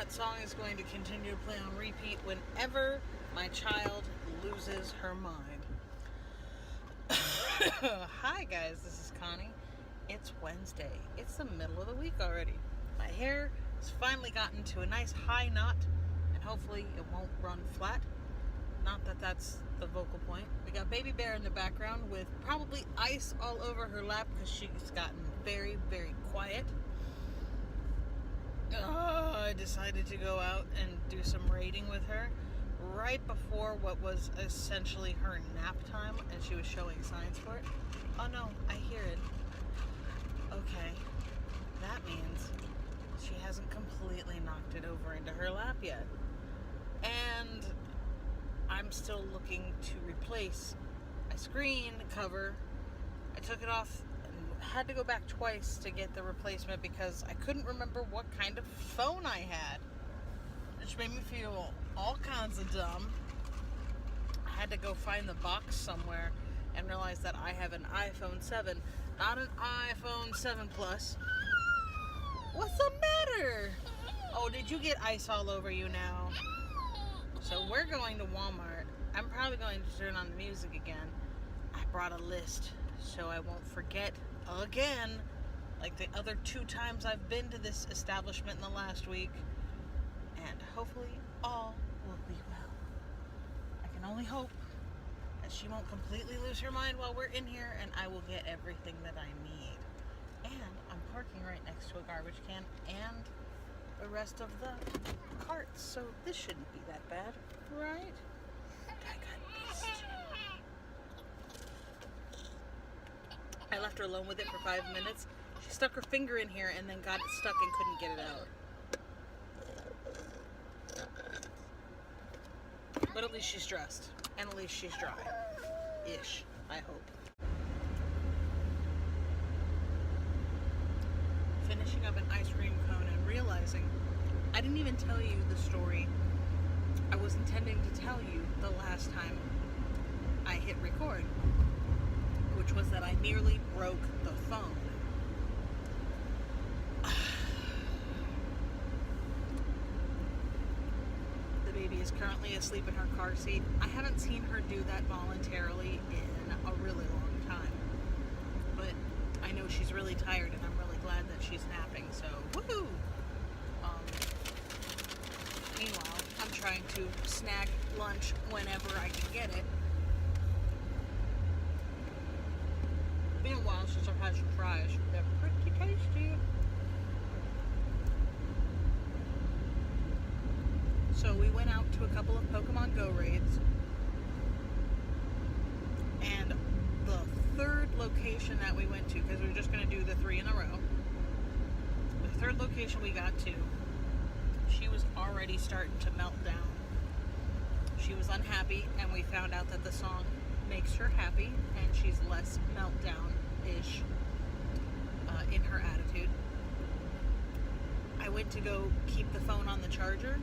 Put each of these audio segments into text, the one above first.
that song is going to continue to play on repeat whenever my child loses her mind. Hi guys, this is Connie. It's Wednesday. It's the middle of the week already. My hair has finally gotten to a nice high knot, and hopefully it won't run flat. Not that that's the vocal point. We got Baby Bear in the background with probably ice all over her lap because she's gotten very, very quiet. I decided to go out and do some raiding with her right before what was essentially her nap time, and she was showing signs for it. Oh no, I hear it. Okay, that means she hasn't completely knocked it over into her lap yet. And I'm still looking to replace my screen cover. I took it off and had to go back twice to get the replacement because I couldn't remember what kind of phone I had, which made me feel all kinds of dumb. I had to go find the box somewhere and realize that I have an iPhone 7, not an iPhone 7 Plus. What's the matter? Oh, did you get ice all over you now? So we're going to Walmart. I'm probably going to turn on the music again. I brought a list so I won't forget again, like the other 2 times I've been to this establishment in the last week. And hopefully all will be well. I can only hope that she won't completely lose her mind while we're in here, and I will get everything that I need. And I'm parking right next to a garbage can and the rest of the carts, so this shouldn't be that bad, right? I got missed. I left her alone with it for 5 minutes. She stuck her finger in here and then got it stuck and couldn't get it out. But at least she's dressed, and at least she's dry-ish, I hope. Finishing up an ice cream cone and realizing I didn't even tell you the story I was intending to tell you the last time I hit record, which was that I nearly broke the phone. The baby is currently asleep in her car seat. I haven't seen her do that voluntarily in a really long time, but I know she's really tired, and I'm really glad that she's napping, so woohoo! Meanwhile, I'm trying to snag lunch whenever I can get it. It's been a while since I've had some fries. They're pretty tasty. So we went out to a couple of Pokemon Go raids, and the third location that we went to, because we were just going to do the 3 in a row, the third location we got to, she was already starting to melt down. She was unhappy, and we found out that the song makes her happy, and she's less meltdown-ish in her attitude. I went to go keep the phone on the charger,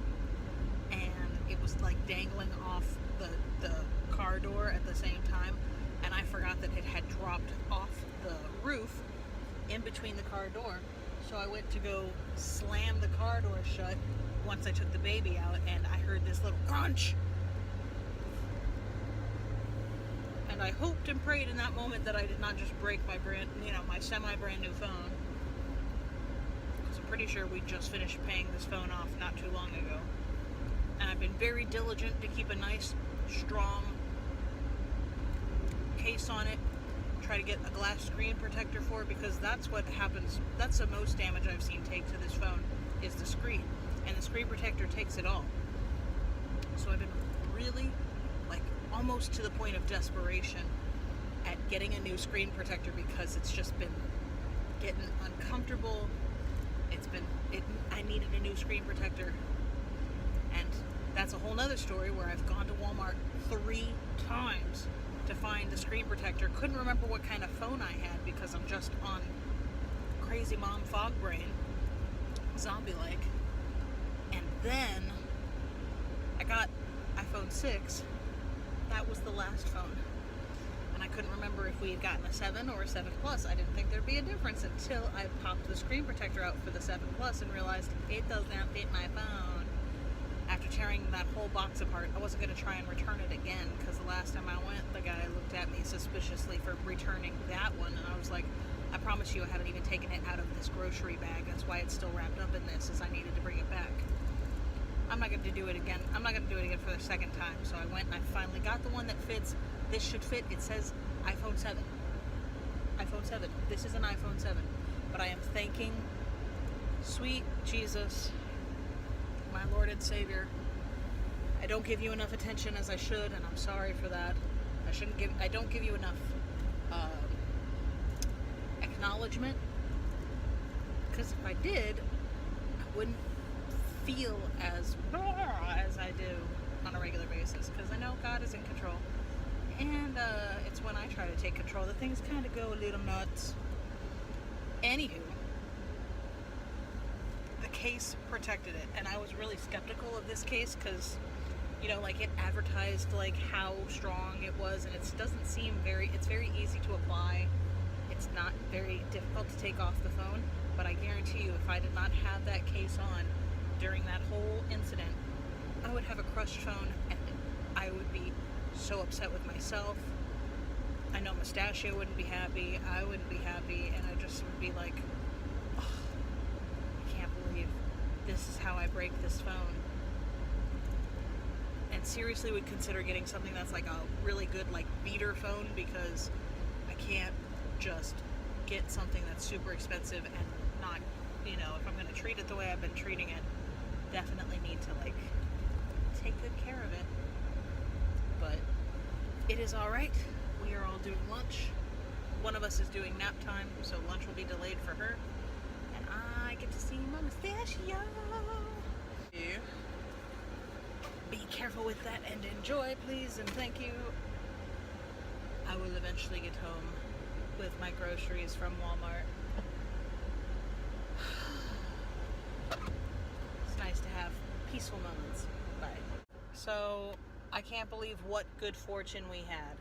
and it was like dangling off the car door at the same time, and I forgot that it had dropped off the roof in between the car door. So I went to go slam the car door shut once I took the baby out, and I heard this little crunch. And I hoped and prayed in that moment that I did not just break my my semi-brand new phone. Because I'm pretty sure we just finished paying this phone off not too long ago. And I've been very diligent to keep a nice, strong case on it. Try to get a glass screen protector for it, because that's what happens. That's the most damage I've seen take to this phone, is the screen. And the screen protector takes it all. So I've been really, almost to the point of desperation at getting a new screen protector, because it's just been getting uncomfortable. I needed a new screen protector. And that's a whole nother story where I've gone to Walmart 3 times to find the screen protector. Couldn't remember what kind of phone I had because I'm just on crazy mom fog brain, zombie-like. And then I got iPhone 6. That was the last phone. And And I couldn't remember if we had gotten a 7 or a 7 Plus. I didn't think there'd be a difference until I popped the screen protector out for the 7 Plus and realized it does not fit my phone. After tearing that whole box apart, I wasn't going to try and return it again, because the last time I went, the guy looked at me suspiciously for returning that one, and I was like, I promise you I haven't even taken it out of this grocery bag. That's why it's still wrapped up in this, is I needed to bring it back. I'm not going to do it again. I'm not going to do it again for the second time. So I went and I finally got the one that fits. This should fit. It says iPhone 7. iPhone 7. This is an iPhone 7. But I am thanking sweet Jesus, my Lord and Savior. I don't give you enough attention as I should, and I'm sorry for that. I don't give you enough acknowledgement, because if I did, I wouldn't feel as I do on a regular basis, because I know God is in control, and it's when I try to take control that things kind of go a little nuts. Anywho, the case protected it, and I was really skeptical of this case because, you know, like, it advertised like how strong it was, and it doesn't seem it's very easy to apply. It's not very difficult to take off the phone, but I guarantee you, if I did not have that case on during that whole incident, I would have a crushed phone, and I would be so upset with myself. I know Mustachio wouldn't be happy, I wouldn't be happy, and I just would be like, oh, I can't believe this is how I break this phone. And seriously would consider getting something that's like a really good, like, beater phone, because I can't just get something that's super expensive and not, you know, if I'm going to treat it the way I've been treating it, definitely need to, like, take good care of it. But it is alright. We are all doing lunch. One of us is doing nap time, so lunch will be delayed for her. And I get to see my Mustachio. Be careful with that and enjoy, please, and thank you. I will eventually get home with my groceries from Walmart. It's nice to have peaceful moments. Bye. So, I can't believe what good fortune we had.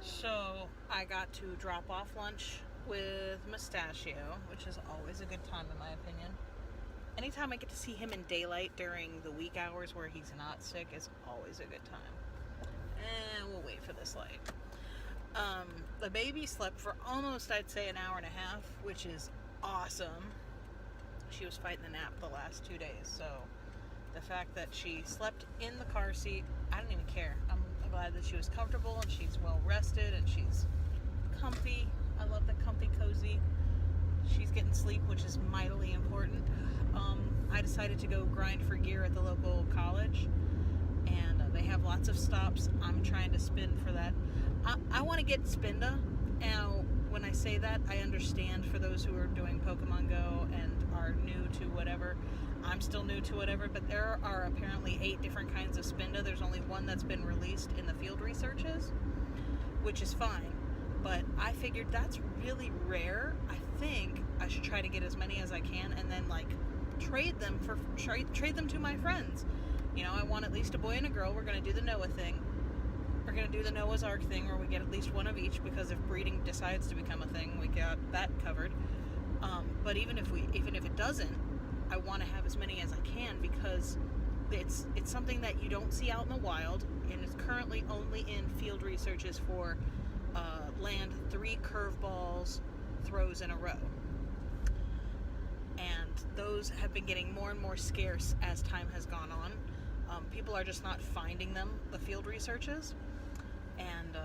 So, I got to drop off lunch with Mustachio, which is always a good time in my opinion. Anytime I get to see him in daylight during the week hours where he's not sick is always a good time. And we'll wait for this light. The baby slept for almost, I'd say, an hour and a half, which is awesome. She was fighting the nap the last 2 days, so the fact that she slept in the car seat, I don't even care. I'm glad that she was comfortable and she's well rested and she's comfy. I love the comfy, cozy. She's getting sleep, which is mightily important. I decided to go grind for gear at the local college, and they have lots of stops. I'm trying to spin for that. I want to get Spinda. Now, when I say that, I understand for those who are doing Pokemon Go and are new to whatever. I'm still new to whatever, but there are apparently 8 different kinds of Spinda. There's only one that's been released in the field researches, which is fine. But I figured that's really rare. I think I should try to get as many as I can, and then, like, trade them to my friends. You know, I want at least a boy and a girl. We're going to do the Noah thing. We're going to do the Noah's Ark thing, where we get at least one of each, because if breeding decides to become a thing, we got that covered. But even if it doesn't, I want to have as many as I can, because it's something that you don't see out in the wild, and it's currently only in field researches for land 3 curveballs throws in a row. And those have been getting more and more scarce as time has gone on. People are just not finding them, the field researches. And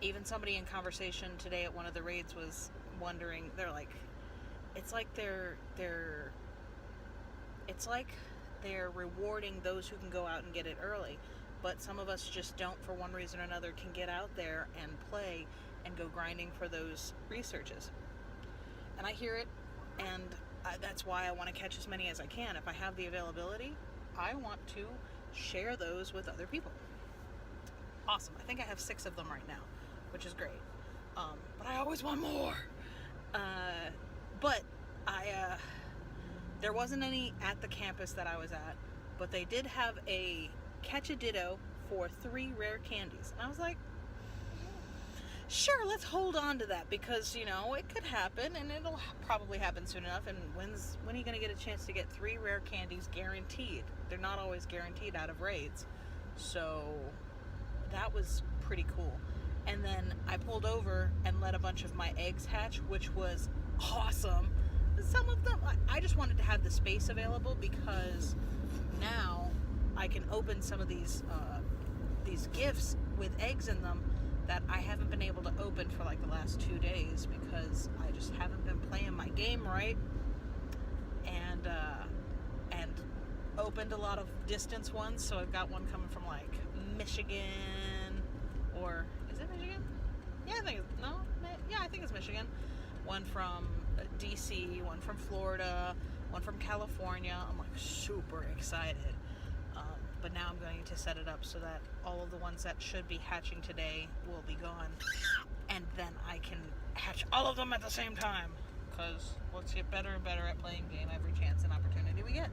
even somebody in conversation today at one of the raids was wondering, they're like, it's like they're rewarding those who can go out and get it early. But some of us just don't, for one reason or another, can get out there and play and go grinding for those researches. And I hear it, and that's why I want to catch as many as I can. If I have the availability, I want to share those with other people. Awesome. I think I have 6 of them right now, which is great. But I always want more. But there wasn't any at the campus that I was at, but they did have a catch a ditto for 3 rare candies. And I was like, sure, let's hold on to that because, you know, it could happen and it'll probably happen soon enough. And when are you going to get a chance to get 3 rare candies guaranteed? They're not always guaranteed out of raids. So that was pretty cool. And then I pulled over and let a bunch of my eggs hatch, which was awesome. Some of them, I just wanted to have the space available because now I can open some of these gifts with eggs in them that I haven't been able to open for like the last 2 days because I just haven't been playing my game right, and opened a lot of distance ones. So I've got one coming from like Michigan, or is it Michigan? Yeah, I think it's Michigan. One from DC, one from Florida, one from California. I'm like super excited. But now I'm going to set it up so that all of the ones that should be hatching today will be gone. And then I can hatch all of them at the same time. Because let's get better and better at playing game every chance and opportunity we get.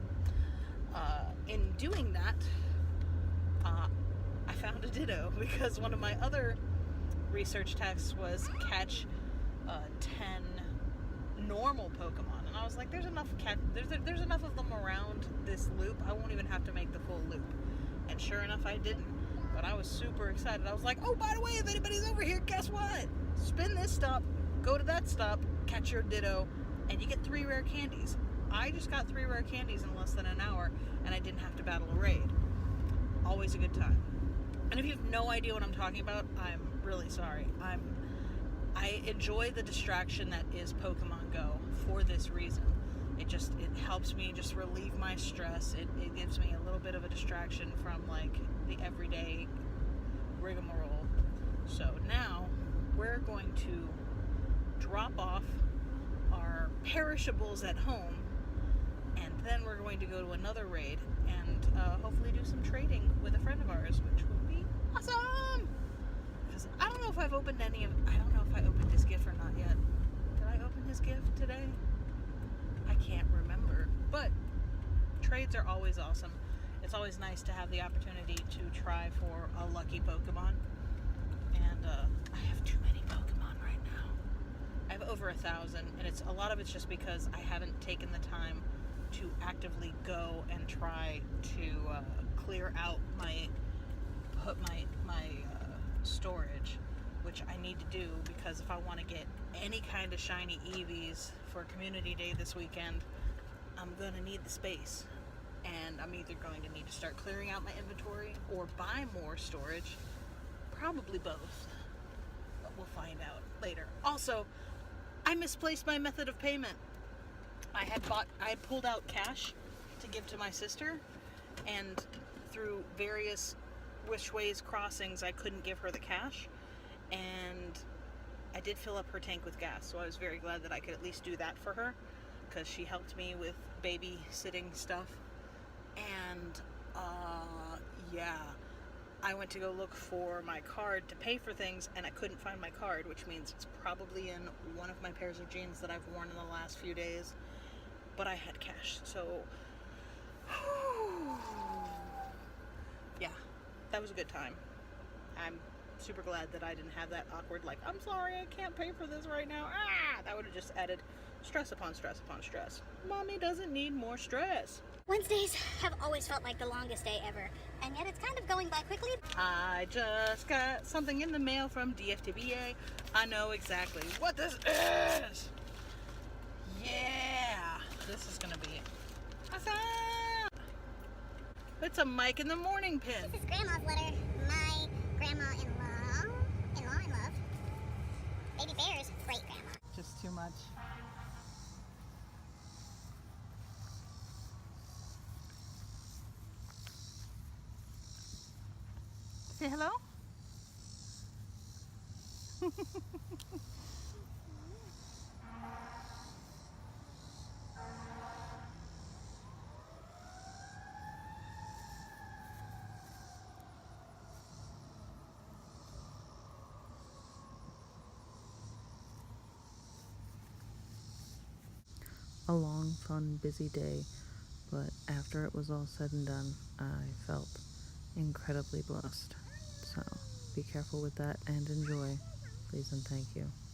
In doing that, I found a Ditto. Because one of my other research tasks was catch 10 normal Pokemon. And I was like, there's enough of them around this loop. I won't even have to make the full loop. And sure enough, I didn't. But I was super excited. I was like, oh, by the way, if anybody's over here, guess what? Spin this stop, go to that stop, catch your Ditto, and you get 3 rare candies. I just got 3 rare candies in less than an hour, and I didn't have to battle a raid. Always a good time. And if you have no idea what I'm talking about, I'm really sorry. I enjoy the distraction that is Pokemon Go for this reason. It helps me just relieve my stress. It gives me a little bit of a distraction from like the everyday rigmarole. So now we're going to drop off our perishables at home, and then we're going to go to another raid and hopefully do some trading with a friend of ours, which will be awesome. Because I don't know if I opened his gift or not yet. Did I open his gift today? I can't remember. But trades are always awesome. It's always nice to have the opportunity to try for a lucky Pokemon. And I have too many Pokemon right now. I have over 1,000, and a lot of it's just because I haven't taken the time to actively go and try to clear out my storage, which I need to do because if I want to get any kind of shiny Eevees for Community Day this weekend, I'm going to need the space. And I'm either going to need to start clearing out my inventory or buy more storage. Probably both. But we'll find out later. Also, I misplaced my method of payment. I had pulled out cash to give to my sister, and through various which ways crossings, I couldn't give her the cash, and I did fill up her tank with gas, so I was very glad that I could at least do that for her, because she helped me with babysitting stuff. And yeah, I went to go look for my card to pay for things, and I couldn't find my card, which means it's probably in one of my pairs of jeans that I've worn in the last few days, but I had cash, so yeah, that was a good time. I'm super glad that I didn't have that awkward, like, I'm sorry, I can't pay for this right now. That would have just added stress upon stress upon stress. Mommy doesn't need more stress. Wednesdays have always felt like the longest day ever, and yet it's kind of going by quickly. I just got something in the mail from DFTBA. I know exactly what this is. Yeah, this is gonna be awesome. It's a Mike in the Morning pin. This is Grandma's letter. My grandma-in-law, in-love, Baby Bear's great grandma. Just too much. Say hello. A long, fun, busy day, but after it was all said and done, I felt incredibly blessed. So be careful with that and enjoy. Please and thank you.